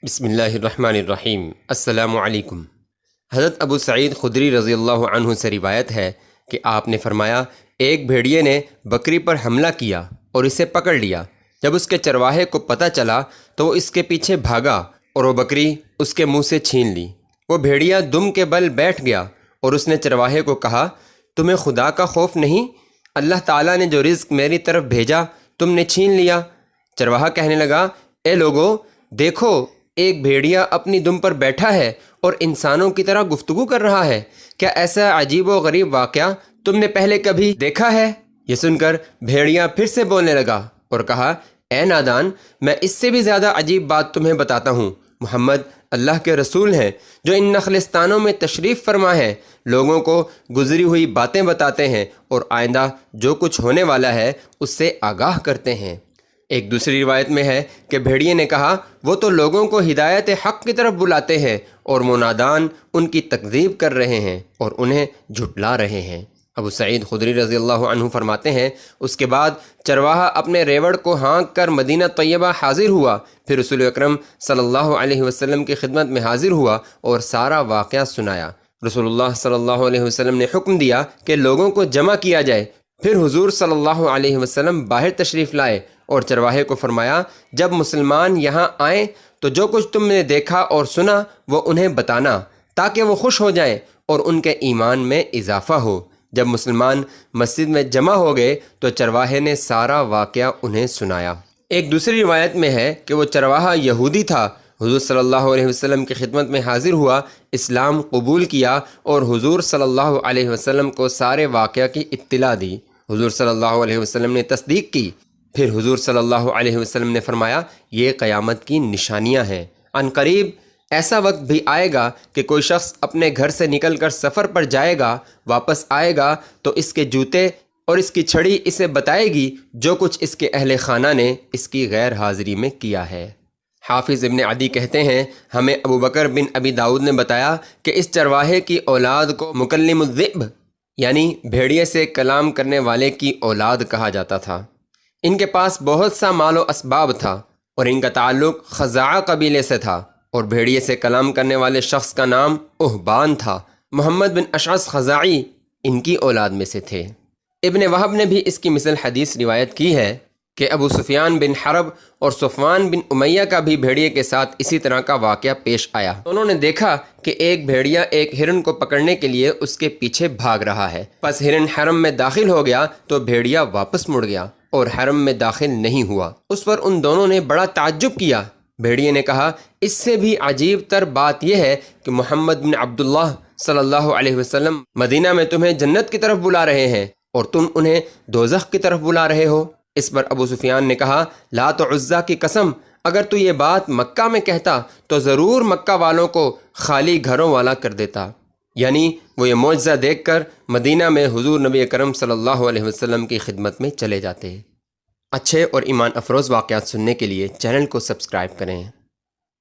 بسم اللہ الرحمن الرحیم۔ السلام علیکم۔ حضرت ابو سعید خدری رضی اللہ عنہ سے روایت ہے کہ آپ نے فرمایا، ایک بھیڑیے نے بکری پر حملہ کیا اور اسے پکڑ لیا۔ جب اس کے چرواہے کو پتہ چلا تو وہ اس کے پیچھے بھاگا اور وہ بکری اس کے منہ سے چھین لی۔ وہ بھیڑیا دم کے بل بیٹھ گیا اور اس نے چرواہے کو کہا، تمہیں خدا کا خوف نہیں؟ اللہ تعالیٰ نے جو رزق میری طرف بھیجا تم نے چھین لیا۔ چرواہا کہنے لگا، اے لوگو، دیکھو ایک بھیڑیا اپنی دم پر بیٹھا ہے اور انسانوں کی طرح گفتگو کر رہا ہے۔ کیا ایسا عجیب و غریب واقعہ تم نے پہلے کبھی دیکھا ہے؟ یہ سن کر بھیڑیا پھر سے بولنے لگا اور کہا، اے نادان، میں اس سے بھی زیادہ عجیب بات تمہیں بتاتا ہوں۔ محمد اللہ کے رسول ہیں جو ان نخلستانوں میں تشریف فرما ہے، لوگوں کو گزری ہوئی باتیں بتاتے ہیں اور آئندہ جو کچھ ہونے والا ہے اس سے آگاہ کرتے ہیں۔ ایک دوسری روایت میں ہے کہ بھیڑیے نے کہا، وہ تو لوگوں کو ہدایت حق کی طرف بلاتے ہیں اور منادان ان کی تکذیب کر رہے ہیں اور انہیں جھٹلا رہے ہیں۔ ابو سعید خدری رضی اللہ عنہ فرماتے ہیں، اس کے بعد چرواہا اپنے ریوڑ کو ہانک کر مدینہ طیبہ حاضر ہوا، پھر رسول اکرم صلی اللہ علیہ وسلم کی خدمت میں حاضر ہوا اور سارا واقعہ سنایا۔ رسول اللہ صلی اللہ علیہ وسلم نے حکم دیا کہ لوگوں کو جمع کیا جائے۔ پھر حضور صلی اللہ علیہ وسلم باہر تشریف لائے اور چرواہے کو فرمایا، جب مسلمان یہاں آئیں تو جو کچھ تم نے دیکھا اور سنا وہ انہیں بتانا، تاکہ وہ خوش ہو جائیں اور ان کے ایمان میں اضافہ ہو۔ جب مسلمان مسجد میں جمع ہو گئے تو چرواہے نے سارا واقعہ انہیں سنایا۔ ایک دوسری روایت میں ہے کہ وہ چرواہا یہودی تھا، حضور صلی اللہ علیہ وسلم کی خدمت میں حاضر ہوا، اسلام قبول کیا اور حضور صلی اللہ علیہ وسلم کو سارے واقعہ کی اطلاع دی۔ حضور صلی اللہ علیہ وسلم نے تصدیق کی۔ پھر حضور صلی اللہ علیہ وسلم نے فرمایا، یہ قیامت کی نشانیاں ہیں۔ عن قریب ایسا وقت بھی آئے گا کہ کوئی شخص اپنے گھر سے نکل کر سفر پر جائے گا، واپس آئے گا تو اس کے جوتے اور اس کی چھڑی اسے بتائے گی جو کچھ اس کے اہل خانہ نے اس کی غیر حاضری میں کیا ہے۔ حافظ ابن عدی کہتے ہیں، ہمیں ابو بکر بن ابی داؤد نے بتایا کہ اس چرواہے کی اولاد کو مکلم الذئب یعنی بھیڑیے سے کلام کرنے والے کی اولاد کہا جاتا تھا۔ ان کے پاس بہت سا مال و اسباب تھا اور ان کا تعلق خزاعہ قبیلے سے تھا، اور بھیڑیے سے کلام کرنے والے شخص کا نام اہبان تھا۔ محمد بن اشعث خزاعی ان کی اولاد میں سے تھے۔ ابن وہب نے بھی اس کی مثل حدیث روایت کی ہے کہ ابو سفیان بن حرب اور صفوان بن امیہ کا بھی بھیڑیے کے ساتھ اسی طرح کا واقعہ پیش آیا۔ انہوں نے دیکھا کہ ایک بھیڑیا ایک ہرن کو پکڑنے کے لیے اس کے پیچھے بھاگ رہا ہے، پس ہرن حرم میں داخل ہو گیا تو بھیڑیا واپس مڑ گیا اور حرم میں داخل نہیں ہوا۔ اس پر ان دونوں نے بڑا تعجب کیا۔ بھیڑیے نے کہا، اس سے بھی عجیب تر بات یہ ہے کہ محمد بن عبداللہ صلی اللہ علیہ وسلم مدینہ میں تمہیں جنت کی طرف بلا رہے ہیں اور تم انہیں دوزخ کی طرف بلا رہے ہو۔ اس پر ابو سفیان نے کہا، لات و عزا کی قسم، اگر تو یہ بات مکہ میں کہتا تو ضرور مکہ والوں کو خالی گھروں والا کر دیتا۔ یعنی وہ یہ معجزہ دیکھ کر مدینہ میں حضور نبی اکرم صلی اللہ علیہ وسلم کی خدمت میں چلے جاتے۔ اچھے اور ایمان افروز واقعات سننے کے لیے چینل کو سبسکرائب کریں۔